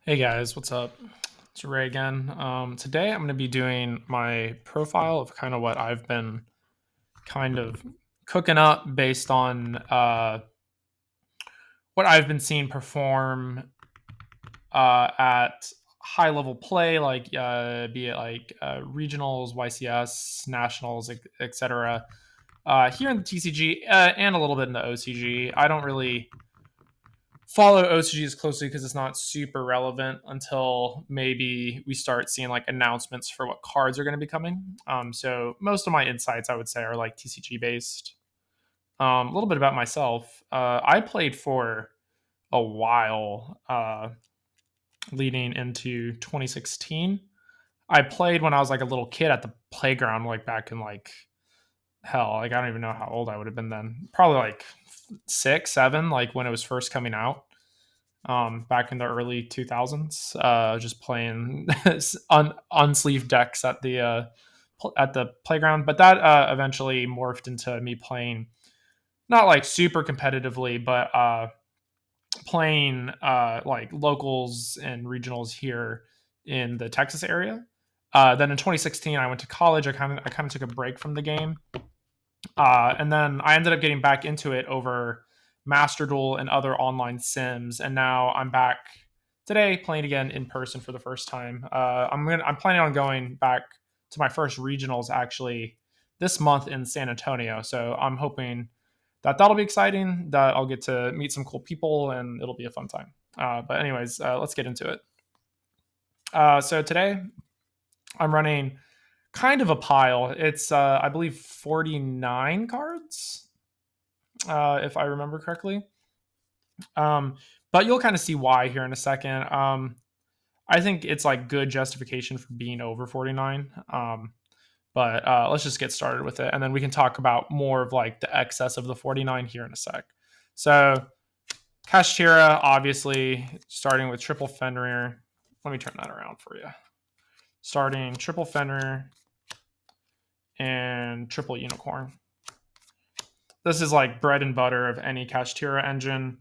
Hey guys, what's up? It's Ray again. Today I'm going to be doing my profile of kind of what I've been kind of cooking up based on what I've been seeing perform at high level play, like be it like regionals, YCS, nationals, etc. Here in the TCG and a little bit in the OCG. I don't really follow OCGs closely because it's not super relevant until maybe we start seeing like announcements for what cards are going to be coming. So most of my insights, I would say, are like TCG based. A little bit about myself. I played for a while leading into 2016. I played when I was like a little kid at the playground, like back in like hell, like I don't even know how old I would have been then. Probably like 6, 7, like when it was first coming out back in the early 2000s, just playing unsleeved decks at the playground. But that eventually morphed into me playing not like super competitively, but playing like locals and regionals here in the Texas area. Then in 2016, I went to college. I kind of took a break from the game, and then I ended up getting back into it over Master Duel and other online sims, and now I'm back today playing again in person for the first time. I'm planning on going back to my first regionals actually this month in San Antonio, so I'm hoping that that'll be exciting. That I'll get to meet some cool people and it'll be a fun time. But anyways, let's get into it. So today I'm running kind of a pile. It's I believe 49 cards, if I remember correctly. Um, but you'll kind of see why here in a second. I think it's like good justification for being over 49. But let's just get started with it, and then we can talk about more of like the excess of the 49 here in a sec. So Kashtira, obviously, starting with triple Fenrir. Let me turn that around for you. Starting triple Fenrir and triple Unicorn. This is like bread and butter of any Kashtira engine.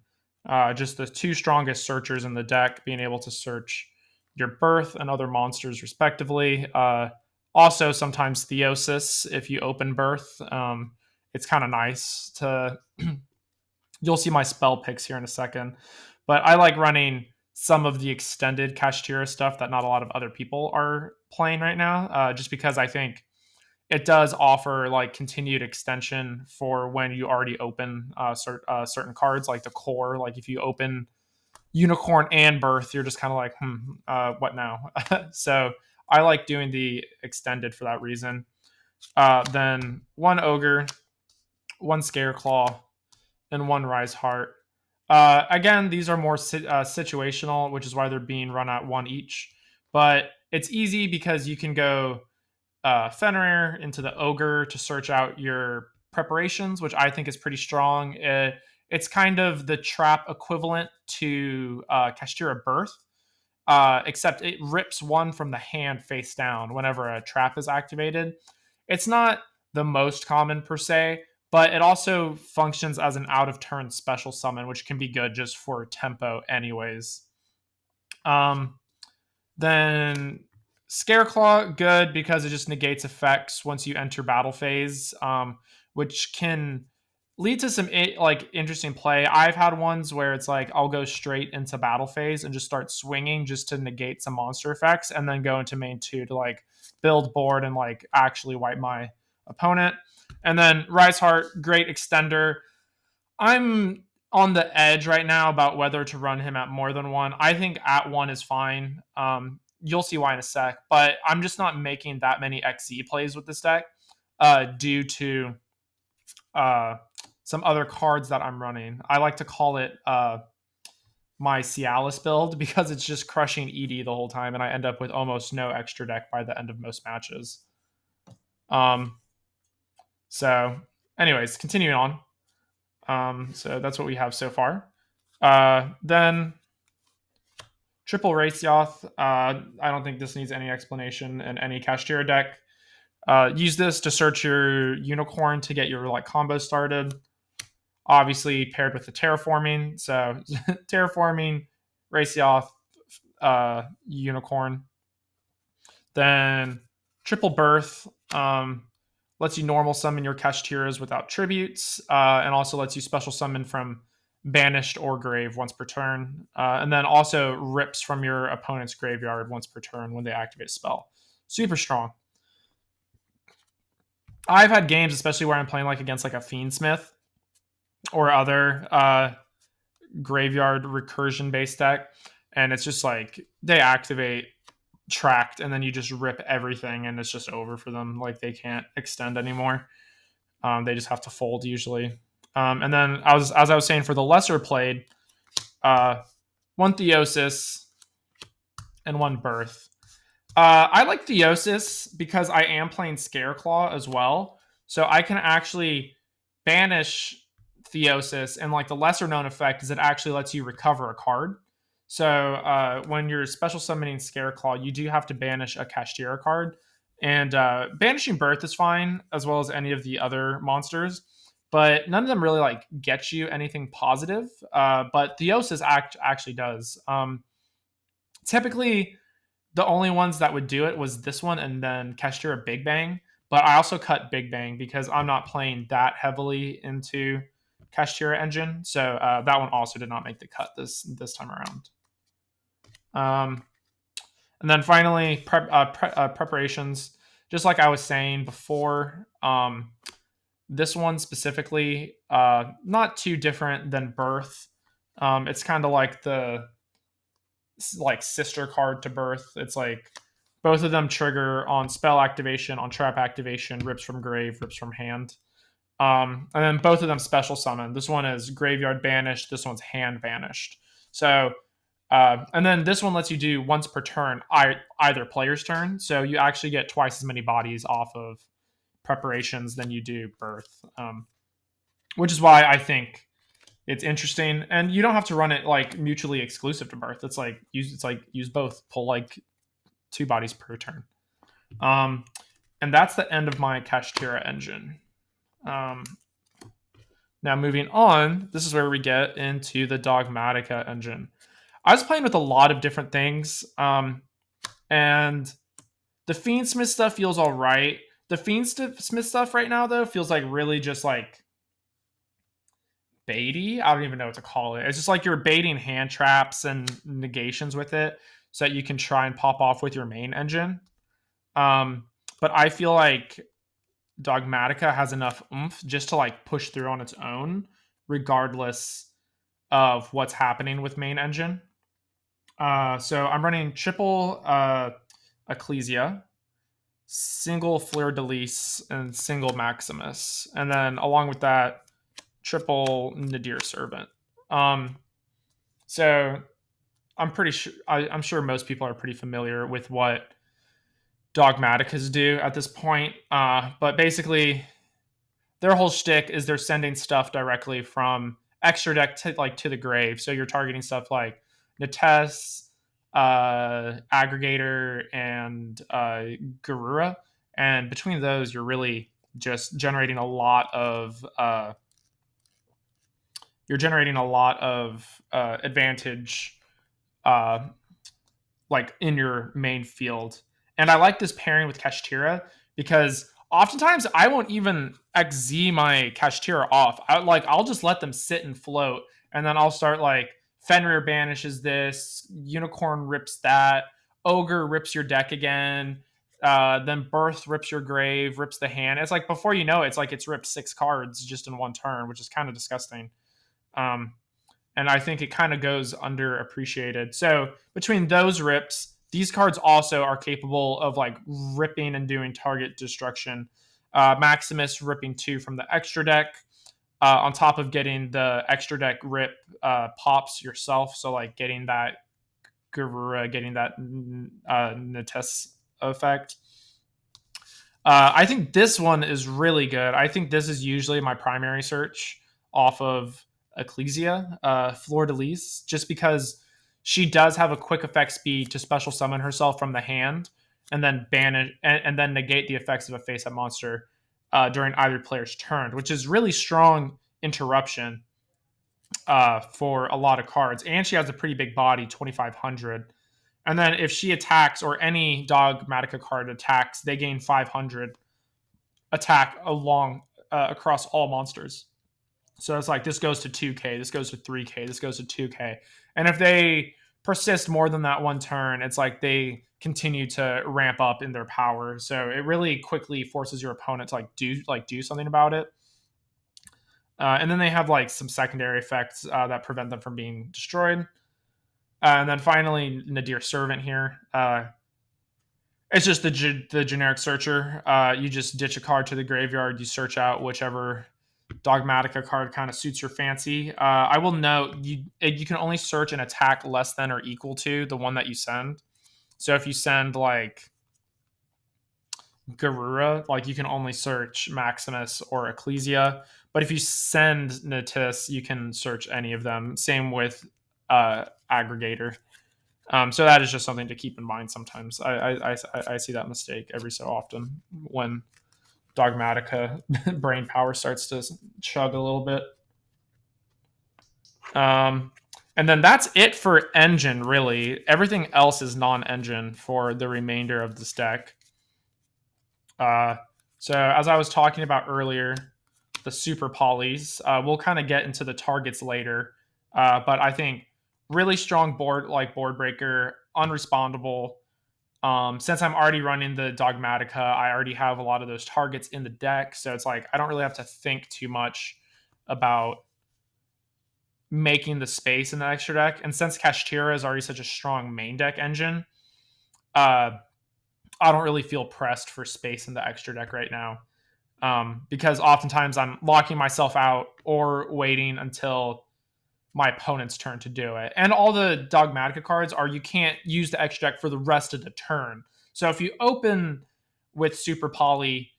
Just the two strongest searchers in the deck, being able to search your Birth and other monsters respectively. Also, sometimes Theosis if you open Birth. It's kind of nice to. You'll see my spell picks here in a second, but I like running some of the extended Kashtira stuff that not a lot of other people are playing right now, just because I think it does offer like continued extension for when you already open certain cards, like the core. Like if you open Unicorn and Birth, you're just kind of like, what now? So I like doing the extended for that reason. Then one Ogre, one Scareclaw, and one Riseheart. Again, these are more situational, which is why they're being run at one each. But it's easy because you can go Fenrir into the Ogre to search out your preparations, which I think is pretty strong. It's kind of the trap equivalent to Kashtira Birth, except it rips one from the hand face down whenever a trap is activated. It's not the most common per se, but it also functions as an out of turn special summon, which can be good just for tempo, anyways. Then Scareclaw, good because it just negates effects once you enter battle phase, which can lead to some like interesting play. I've had ones where it's like I'll go straight into battle phase and just start swinging just to negate some monster effects, and then go into main 2 to like build board and like actually wipe my opponent. And then Riseheart, great extender. I'm on the edge right now about whether to run him at more than one. I think at one is fine. You'll see why in a sec, but I'm just not making that many XZ plays with this deck due to some other cards that I'm running. I like to call it my Cialis build because it's just crushing ED the whole time, and I end up with almost no extra deck by the end of most matches. So, anyways, continuing on. So that's what we have so far. Then triple Riseheart. I don't think this needs any explanation in any Kashtira deck. Use this to search your Unicorn to get your like combo started. Obviously paired with the Terraforming. So Terraforming, Riseheart, Unicorn. Then Triple Birth lets you normal summon your Kashtiras without tributes, and also lets you special summon from banished or grave once per turn, and then also rips from your opponent's graveyard once per turn when they activate a spell. Super strong. I've had games, especially where I'm playing like against like a Fiendsmith or other graveyard recursion based deck, and it's just like they activate tracked and then you just rip everything and it's just over for them. Like they can't extend anymore. They just have to fold usually. And then as I was saying, for the lesser played, one Theosis and one Birth. I like Theosis because I am playing Scareclaw as well, so I can actually banish Theosis, and like the lesser known effect is it actually lets you recover a card. So when you're special summoning Scareclaw, you do have to banish a Kashtira card, and banishing Birth is fine as well as any of the other monsters, but none of them really like get you anything positive. But Theosis actually does. Typically, the only ones that would do it was this one and then Kashtira Big Bang. But I also cut Big Bang because I'm not playing that heavily into Kashtira Engine. So that one also did not make the cut this time around. And then finally, preparations. Just like I was saying before, this one specifically, not too different than Birth. It's kind of like the sister card to Birth. It's like both of them trigger on spell activation, on trap activation, rips from grave, rips from hand. And then both of them special summon. This one is graveyard banished. This one's hand banished. So, and then this one lets you do once per turn, either player's turn. So you actually get twice as many bodies off of preparations than you do Birth, which is why I think it's interesting. And you don't have to run it like mutually exclusive to Birth. It's like use both, pull like 2 bodies per turn. And that's the end of my Kashtira engine. Now moving on, this is where we get into the Dogmatika engine. I was playing with a lot of different things, and the Fiendsmith stuff feels all right. The Fiendsmith stuff right now, though, feels like really just like baity. I don't even know what to call it. It's just like you're baiting hand traps and negations with it so that you can try and pop off with your main engine. But I feel like Dogmatika has enough oomph just to like push through on its own, regardless of what's happening with main engine. So I'm running triple Ecclesia, single Fleurdelis, and single Maximus, and then along with that, triple Nadir Servant. So I'm pretty sure I'm sure most people are pretty familiar with what Dogmatikas do at this point. But basically, their whole shtick is they're sending stuff directly from extra deck to the grave. So you're targeting stuff like Nates, Aggregator, and Garura, and between those, you're really just generating a lot of advantage, like in your main field. And I like this pairing with Kashtira because oftentimes I won't even XZ my Kashtira off. I'll just let them sit and float, and then I'll start like Fenrir banishes this, Unicorn rips that, Ogre rips your deck again, then Birth rips your grave, rips the hand. It's like before you know it, it's like it's ripped 6 cards just in one turn, which is kind of disgusting. And I think it kind of goes underappreciated. So between those rips, these cards also are capable of like ripping and doing target destruction. Maximus ripping 2 from the extra deck, on top of getting the extra deck rip pops yourself. So like getting that Garura, getting that Nates effect. I think this one is really good. I think this is usually my primary search off of Ecclesia, Fleurdelis, just because she does have a quick effect speed to special summon herself from the hand and then ban it and then negate the effects of a face-up monster during either player's turn, which is really strong interruption for a lot of cards. And she has a pretty big body, 2,500. And then if she attacks or any Dogmatika card attacks, they gain 500 attack across all monsters. So it's like this goes to 2k, this goes to 3k, this goes to 2k. And if they persist more than that one turn, it's like they continue to ramp up in their power. So it really quickly forces your opponent to do something about it. And then they have like some secondary effects that prevent them from being destroyed. And then finally, Nadir Servant here. It's just the generic searcher. You just ditch a card to the graveyard. You search out whichever Dogmatika card kind of suits your fancy. I will note you can only search an attack less than or equal to the one that you send. So if you send like Garura, like you can only search Maximus or Ecclesia. But if you send Natis, you can search any of them. Same with aggregator. So that is just something to keep in mind. Sometimes I see that mistake every so often when Dogmatika brain power starts to chug a little bit. And then that's it for engine, really. Everything else is non-engine for the remainder of this deck. So as I was talking about earlier, the super polys, we'll kind of get into the targets later. But I think really strong board breaker, unrespondable. Since I'm already running the Dogmatika, I already have a lot of those targets in the deck. So it's like I don't really have to think too much about making the space in the extra deck. And since Kashtira is already such a strong main deck engine, I don't really feel pressed for space in the extra deck right now. Because oftentimes I'm locking myself out or waiting until my opponent's turn to do it. And all the Dogmatika cards are you can't use the extra deck for the rest of the turn. So if you open with Super Poly,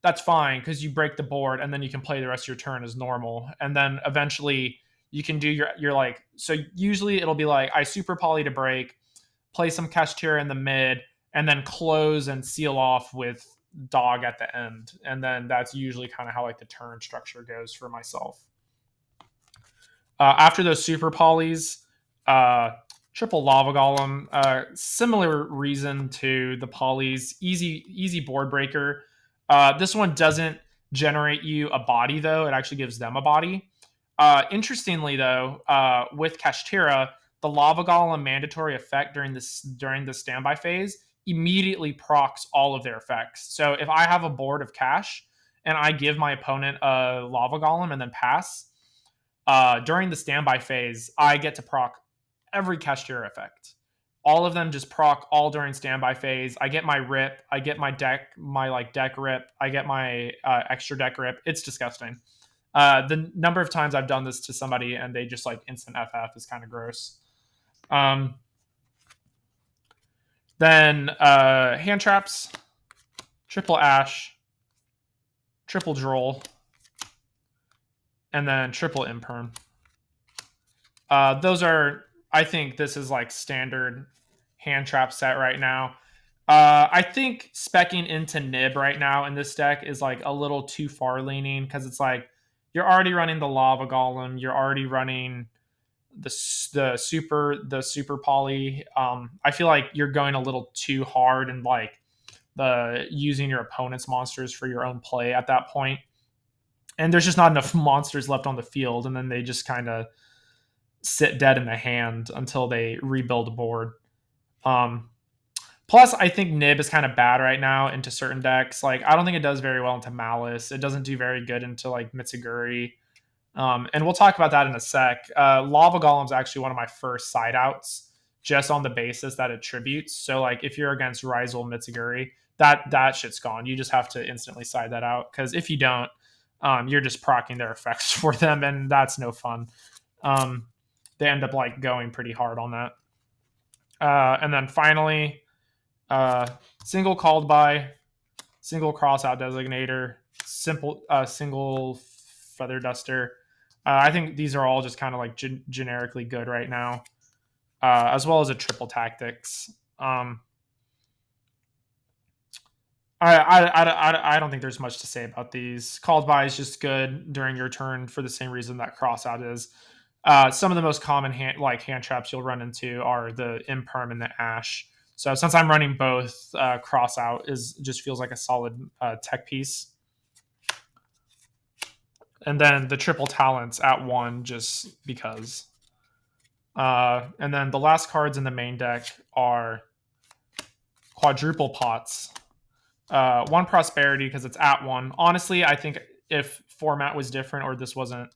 that's fine because you break the board and then you can play the rest of your turn as normal. And then eventually you can do your like, so usually it'll be like I Super Poly to break, play some Kashtira in the mid, and then close and seal off with Dog at the end. And then that's usually kind of how like the turn structure goes for myself. After those super polys, triple lava golem, similar reason to the polys, easy board breaker. This one doesn't generate you a body though; it actually gives them a body. Interestingly though, with Kashtira, the lava golem mandatory effect during the standby phase immediately procs all of their effects. So if I have a board of cash and I give my opponent a lava golem and then pass, during the standby phase, I get to proc every Kashtira effect. All of them just proc all during standby phase. I get my rip. I get my deck rip. I get my extra deck rip. It's disgusting. The number of times I've done this to somebody and they just like instant FF is kind of gross. Then hand traps, triple ash, triple droll, and then triple imperm. Those are, I think this is like standard hand trap set right now. I think specking into Nib right now in this deck is like a little too far leaning because it's like you're already running the lava golem, you're already running the super poly. I feel like you're going a little too hard and like the using your opponent's monsters for your own play at that point. And there's just not enough monsters left on the field, and then they just kind of sit dead in the hand until they rebuild a board. Plus, I think Nib is kind of bad right now into certain decks. Like, I don't think it does very well into Malice. It doesn't do very good into like Mitsuguri. And we'll talk about that in a sec. Lava Golem is actually one of my first side outs, just on the basis that it tributes. So, like, if you're against Rizel Mitsuguri, that shit's gone. You just have to instantly side that out because if you don't, you're just proccing their effects for them, and that's no fun. They end up like going pretty hard on that. And then finally, single called by, single crossout designator, single feather duster. I think these are all just kind of like generically good right now, as well as a triple tactics. I don't think there's much to say about these. Called by is just good during your turn for the same reason that crossout is. Some of the most common hand traps you'll run into are the imperm and the ash. So since I'm running both, crossout is just feels like a solid tech piece. And then the triple talents at 1 just because. And then the last cards in the main deck are quadruple pots. 1 prosperity because it's at 1. Honestly, I think if format was different or this wasn't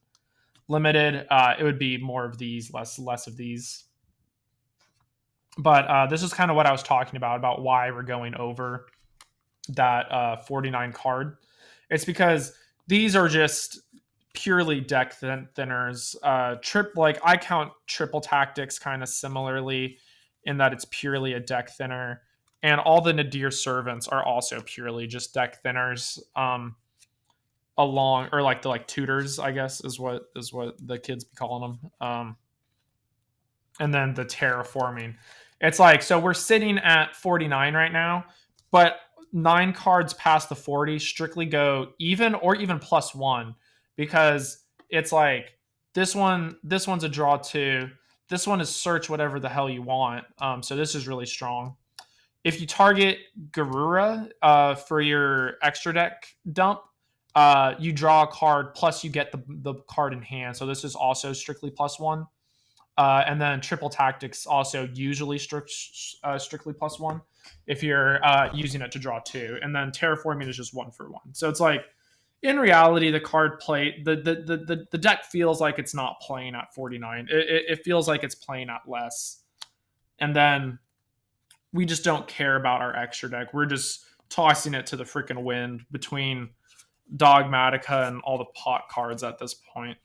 limited, it would be more of these, less of these. But this is kind of what I was talking about why we're going over that 49 card. It's because these are just purely deck thinners. Like I count triple tactics kind of similarly in that it's purely a deck thinner, and all the Nadir Servants are also purely just deck thinners. Along or like the tutors, I guess is what the kids be calling them. And then the terraforming. It's like, so we're sitting at 49 right now, but 9 cards past the 40 strictly go even or even +1 because it's like this one's a draw 2. This one is search whatever the hell you want. So this is really strong. If you target Garura for your extra deck dump, you draw a card plus you get the card in hand. So this is also strictly +1. And then triple tactics also usually strictly +1 if you're using it to draw 2. And then terraforming is just 1 for 1. So it's like in reality, the card play the deck feels like it's not playing at 49. It feels like it's playing at less. And then we just don't care about our extra deck. We're just tossing it to the freaking wind between Dogmatika and all the pot cards at this point.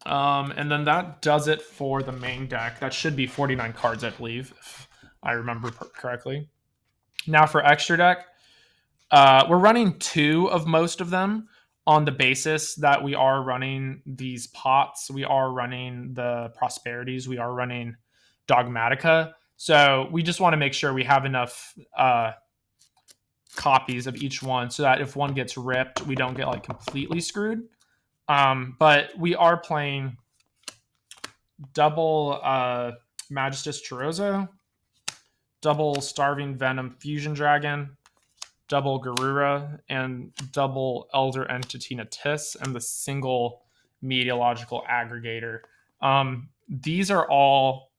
And then that does it for the main deck. That should be 49 cards, I believe, if I remember correctly. Now for extra deck, we're running 2 of most of them on the basis that we are running these pots. We are running the prosperities. We are running Dogmatika. So we just want to make sure we have enough copies of each one so that if one gets ripped, we don't get like completely screwed. But we are playing double Magistus Chorozo, double Starving Venom Fusion Dragon, double Garura, and double Elder Entity Natis, and the single Meteorological Aggregator. These are all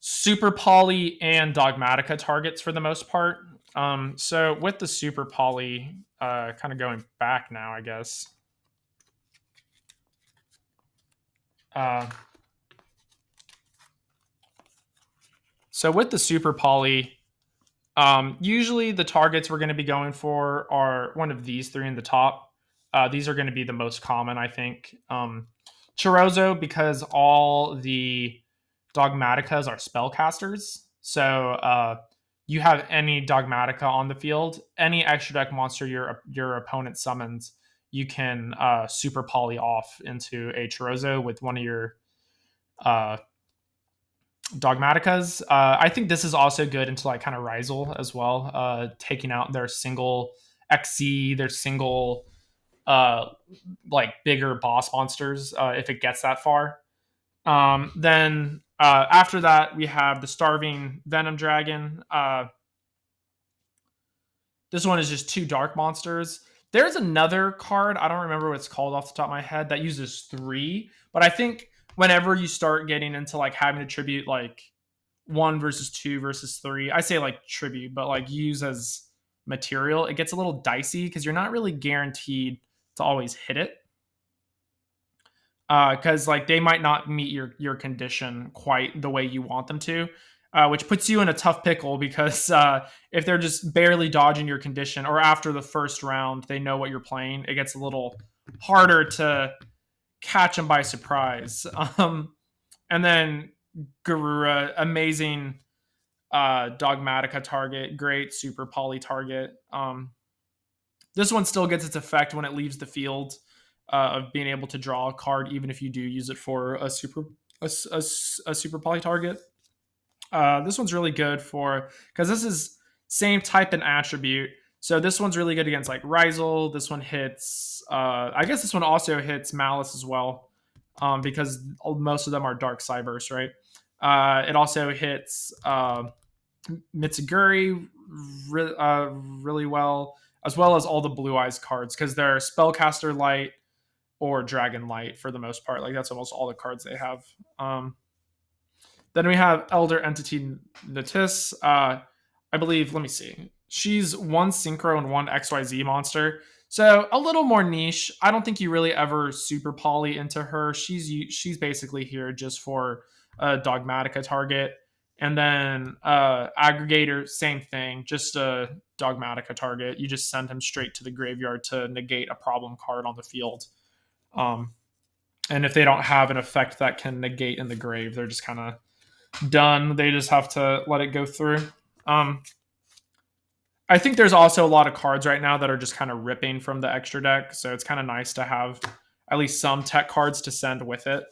Super Poly and Dogmatika targets for the most part. So with the Super Poly, kind of going back now, I guess. So with the Super Poly, usually the targets we're going to be going for are one of these 3 in the top. These are going to be the most common, I think. Chorozo, because all the Dogmatikas are spellcasters. So you have any Dogmatika on the field, any extra deck monster your opponent summons, you can Super Poly off into a Chorozo with one of your Dogmatikas. I think this is also good into like kind of Rizal as well, taking out their single XC, their single like bigger boss monsters if it gets that far. Then after that, we have the Starving Venom Dragon. This one is just 2 dark monsters. There's another card, I don't remember what it's called off the top of my head, that uses 3. But I think whenever you start getting into like having to tribute like 1 versus 2 versus 3, I say like tribute, but like use as material, it gets a little dicey because you're not really guaranteed to always hit it. Because like they might not meet your condition quite the way you want them to, which puts you in a tough pickle because if they're just barely dodging your condition or after the first round they know what you're playing, it gets a little harder to catch them by surprise. And then Garura, amazing Dogmatika target, great Super Poly target. This one still gets its effect when it leaves the field. Of being able to draw a card, even if you do use it for a super poly target. This one's really good for because this is same type and attribute. So this one's really good against like Rizel. This one hits. I guess this one also hits Malice as well, because most of them are Dark Cybers, right? It also hits Mitsuguri really well as all the Blue Eyes cards because they're Spellcaster Light or Dragon Light for the most part. Like that's almost all the cards they have. Then we have Elder Entity Natis. I believe, let me see. She's one Synchro and one XYZ monster. So a little more niche. I don't think you really ever super poly into her. She's basically here just for a Dogmatika target. And then Aggregator, same thing, just a Dogmatika target. You just send him straight to the graveyard to negate a problem card on the field. And if they don't have an effect that can negate in the grave, they're just kind of done. They just have to let it go through. I think there's also a lot of cards right now that are just kind of ripping from the extra deck, so it's kind of nice to have at least some tech cards to send with it.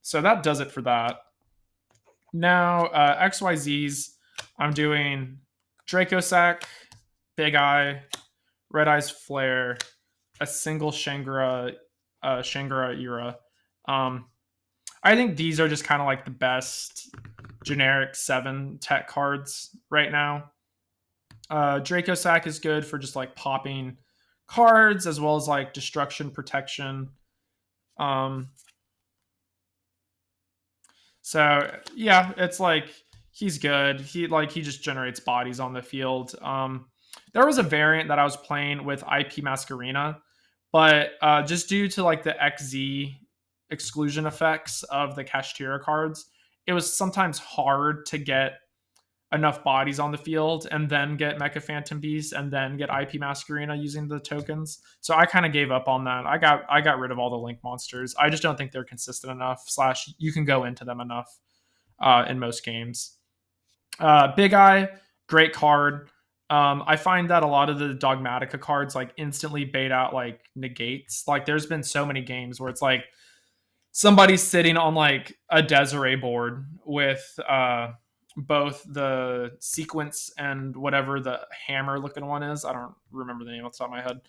So that does it for that. Now, XYZs, I'm doing Dracosac, Big Eye, Red Eyes Flare, a single shangri-ira. I think these are just kind of like the best generic 7 tech cards right now. Dracosac is good for just like popping cards as well as like destruction protection. So yeah, it's like he's good. He just generates bodies on the field. There was a variant that I was playing with IP Masquerena, but just due to like the XZ exclusion effects of the Kashtira cards, it was sometimes hard to get enough bodies on the field and then get Mecha Phantom Beast and then get IP Masquerena using the tokens. So I kind of gave up on that. I got rid of all the Link monsters. I just don't think they're consistent enough. / you can go into them enough in most games. Big Eye, great card. I find that a lot of the Dogmatika cards like instantly bait out like negates. Like there's been so many games where it's like somebody's sitting on like a Desiree board with both the sequence and whatever the hammer looking one is. I don't remember the name off the top of my head.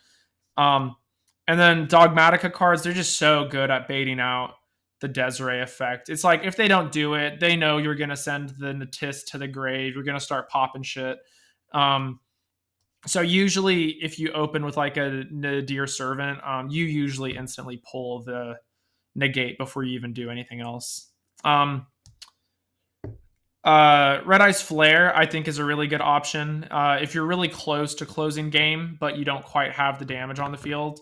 And then Dogmatika cards, they're just so good at baiting out the Desiree effect. It's like if they don't do it, they know you're going to send the Natis to the grave. You're going to start popping shit. So usually if you open with like a Nadir Servant, you usually instantly pull the negate before you even do anything else. Red Eyes Flare, I think, is a really good option. If you're really close to closing game, but you don't quite have the damage on the field,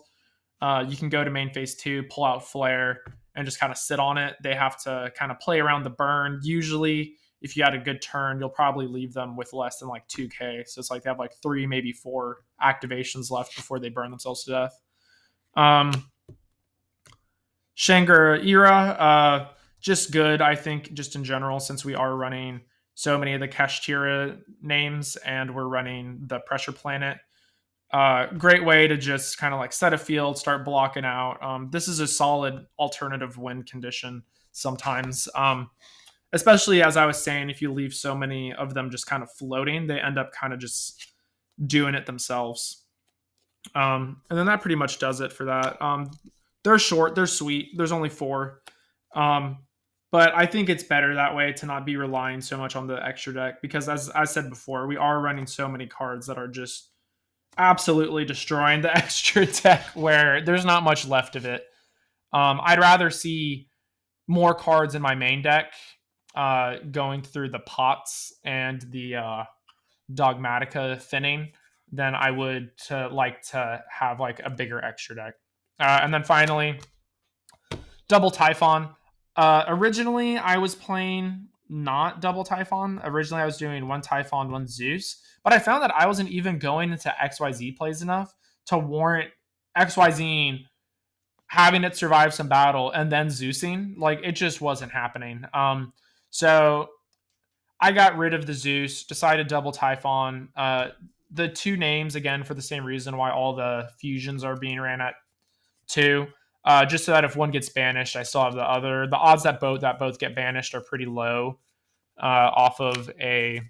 you can go to main phase 2, pull out Flare, and just kind of sit on it. They have to kind of play around the burn. Usually, if you had a good turn, you'll probably leave them with less than like 2k. So it's like they have like 3, maybe 4 activations left before they burn themselves to death. Shangri-ira, just good, I think, just in general, since we are running so many of the Kashtira names and we're running the Pressure Planet. Great way to just kind of like set a field, start blocking out. This is a solid alternative win condition sometimes. Especially as I was saying, if you leave so many of them just kind of floating, they end up kind of just doing it themselves. And then that pretty much does it for that. They're short, they're sweet. There's only 4. But I think it's better that way to not be relying so much on the extra deck because, as I said before, we are running so many cards that are just absolutely destroying the extra deck where there's not much left of it. I'd rather see more cards in my main deck going through the pots and the Dogmatika thinning than I would like to have like a bigger extra deck. And then finally, double ty-phon. Originally, I was playing not double ty-phon. Originally, I was doing 1 ty-phon, 1 Zeus. But I found that I wasn't even going into XYZ plays enough to warrant XYZ having it survive some battle and then Zeusing. Like, it just wasn't happening. So I got rid of the Zeus, decided double ty-phon. The 2 names, again, for the same reason why all the fusions are being ran at 2. Just so that if one gets banished, I still have the other. The odds that both get banished are pretty low off of a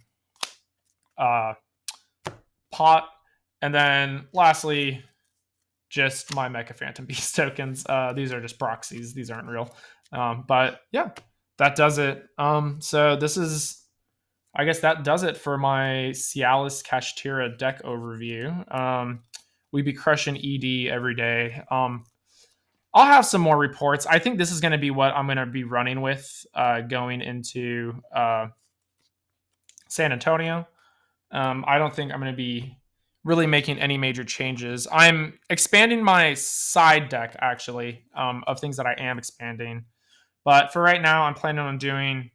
pot. And then lastly, just my Mecha Phantom Beast tokens. These are just proxies. These aren't real. But yeah, that does it. So this is, I guess that does it for my Cialis Kashtira deck overview. We be crushing ED every day. I'll have some more reports. I think this is going to be what I'm going to be running with going into San Antonio. I don't think I'm going to be really making any major changes. I'm expanding my side deck, actually, of things that I am expanding. But for right now, I'm planning on doing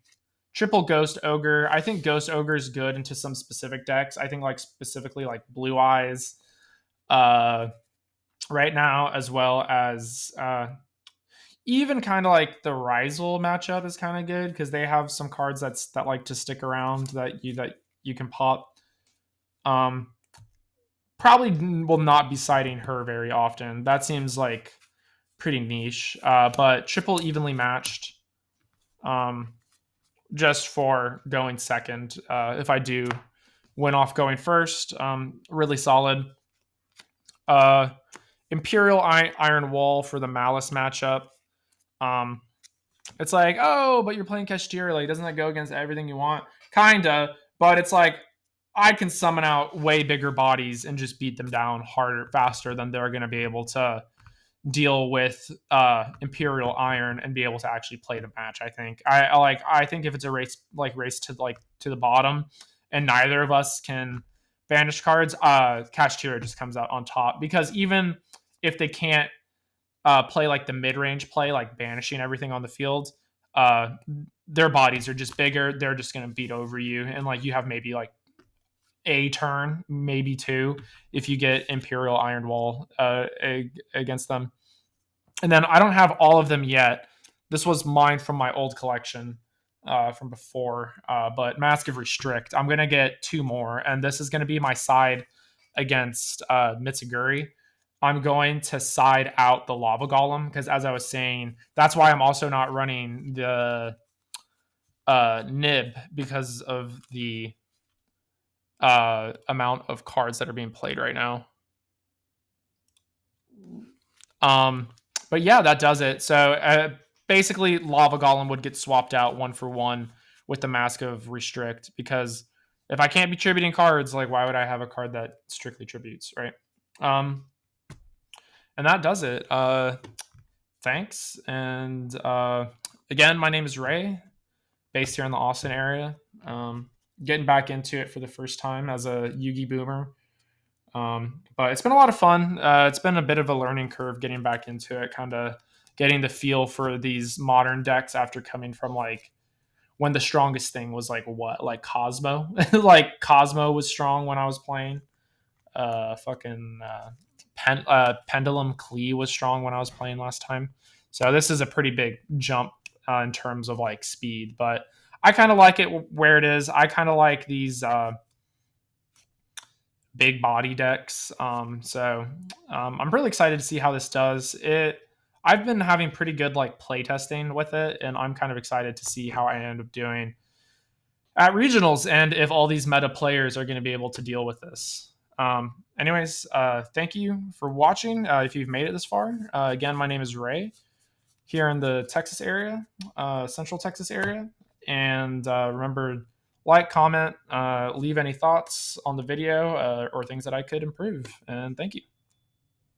triple Ghost Ogre. I think Ghost Ogre is good into some specific decks. I think like specifically like Blue Eyes right now, as well as even kind of like the Rizal matchup is kind of good because they have some cards that like to stick around that you can pop. Probably will not be citing her very often. That seems like pretty niche. But triple evenly matched. Just for going second. If I do win off going first, really solid. Imperial Iron Wall for the Malice matchup. It's like, oh, but you're playing Kashtira. Like, doesn't that go against everything you want? Kinda, but it's like I can summon out way bigger bodies and just beat them down harder, faster than they're going to be able to deal with Imperial Iron and be able to actually play the match. I think I think if it's a race to the bottom and neither of us can banish cards, Kashtira just comes out on top because even if they can't play like the mid-range play, like banishing everything on the field, their bodies are just bigger. They're just going to beat over you. And like you have maybe like a turn, maybe two, if you get Imperial Iron Wall against them. And then I don't have all of them yet. This was mine from my old collection from before, but Mask of Restrict. I'm going to get two more. And this is going to be my side against Mitsuguri. I'm going to side out the Lava Golem because, as I was saying, that's why I'm also not running the Nib because of the amount of cards that are being played right now. But yeah, that does it. So basically, Lava Golem would get swapped out 1-for-1 with the Mask of Restrict because if I can't be tributing cards, like why would I have a card that strictly tributes, right? And that does it. Thanks. And again, my name is Ray, based here in the Austin area. Getting back into it for the first time as a Yugi boomer. But it's been a lot of fun. It's been a bit of a learning curve getting back into it, kind of getting the feel for these modern decks after coming from like when the strongest thing was like what, like Cosmo. Like Cosmo was strong when I was playing. Pendulum Klee was strong when I was playing last time. So this is a pretty big jump in terms of like speed, but I kind of like it where it is. I kind of like these big body decks. I'm really excited to see how this does. I've been having pretty good like play testing with it, and I'm kind of excited to see how I end up doing at regionals and if all these meta players are going to be able to deal with this. Anyways, thank you for watching. If you've made it this far, again, my name is Ray here in the Texas area, Central Texas area. And remember, like, comment, leave any thoughts on the video or things that I could improve. And thank you.